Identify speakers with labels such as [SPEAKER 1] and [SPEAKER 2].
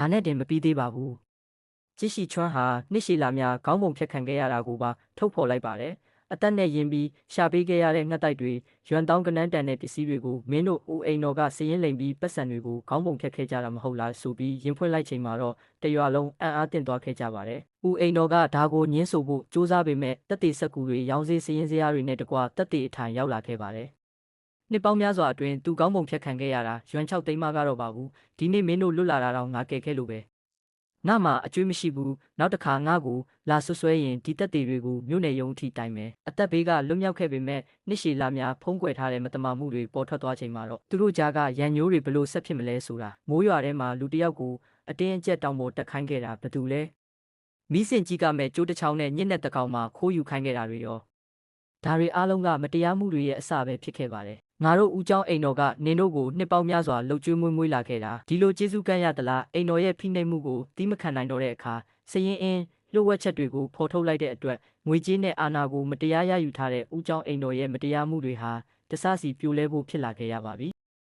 [SPEAKER 1] ဒါနဲ့တင်မပြီးသေးပါဘူး။ကြည်ရှိချွန်းဟာနှစ်ရှည်လာများခေါင်းပုံဖြတ်ခံခဲ့ရတာကိုပါထုတ်ဖော်လိုက်ပါတယ်။အသက်နဲ့ရင်းပြီးရှာပေးခဲ့ရတဲ့ငှက်တိုက်တွေရွံတောင်းကနန်းတန်တဲ့ပစ္စည်းတွေကိုမင်းတို့ဦးအိမ်တော်ကစည်ရင်လိမ်ပြီးပတ်စံတွေကိုခေါင်းပုံဖြတ်ခဲ့ကြတာမဟုတ်လားဆိုပြီးရင်ဖွင့်လိုက်ချိန်မှာတော့တရွာလုံးအံ့အားသင့်သွားခဲ့ကြပါတယ်။ဦးအိမ်တော်ကဒါကိုညှင်းဆိုဖို့စူးစမ်းပေမဲ့တက်တေစက်ကူတွေရောင်းစေးစည်ရင်စရာတွေနဲ့တကွတက်တေအထိုင်ရောက်လာခဲ့ပါတယ်။နှစ်ပေါင်းများစွာအတွင်းသူကောင်းပုံဖြတ်ခံခဲ့ရတာရွံ6သိန်းမှကတော့ပါဘူးဒီနေ့မင်းတို့လွတ်လာတာတော့ငါကယ်ခဲ့လို့ပဲငါမှအကျွေးမရှိဘူးနောက်တစ်ခါငါကိုလာဆွဆွဲရင်ဒီတက်တေတွေကိုမြို့နယ်ရုံးထိတိုင်မယ်အသက်ဘေးကလွတ်မြောက်ခဲ့ပေမဲ့နှစ်ရှည်လာများဖုံးကွယ်ထားတဲ့မတမာမှုတွေပေါ်ထွက်သွားချိန်မှာတော့သူတို့ကြားကရန်ညိုးတွေဘလို့ဆက်ဖြစ်မလဲဆိုတာမိုးရွာထဲမှာလူတယောက်ကိုအတင်းအကျပ်တောင်ပေါ်တက်ခိုင်းခဲ့တာဘယ်သူလဲမီးစင်ကြီးကမဲ့ကျိုးတစ်ချောင်းနဲ့ညစ်တဲ့တကောင်မှာခိုးယူခိုင်းခဲ့တာတွေရောဒါတွေအားလုံးကမတရားမှုတွေရဲ့အစပဲဖြစ်ခဲ့ပါတယ်ငါတို့ဦးကျောင်းအိမ်တော်ကနင်တို့ကိုနှစ်ပေါင်းများစွာလှုပ်ကြွေးမွေးလာခဲ့တာဒီလိုကျေးဇူးကမ်းရသလားအိမ်တော်ရဲ့ဖိနှိပ်မှုကိုတီးမခံနိုင်တော့တဲ့အခါစရင်အင်းလှုပ်ဝက်ချက်တွေကိုဖော်ထုတ်လိုက်တဲ့အတွက်ငွေကြေးနဲ့အာဏာကိုမတရားရယူထားတဲ့ဦးကျောင်းအိမ်တော်ရဲ့မတရားမှုတွေဟာတစစီပြိုလဲဖို့ဖြစ်လာခဲ့ရပါပြီ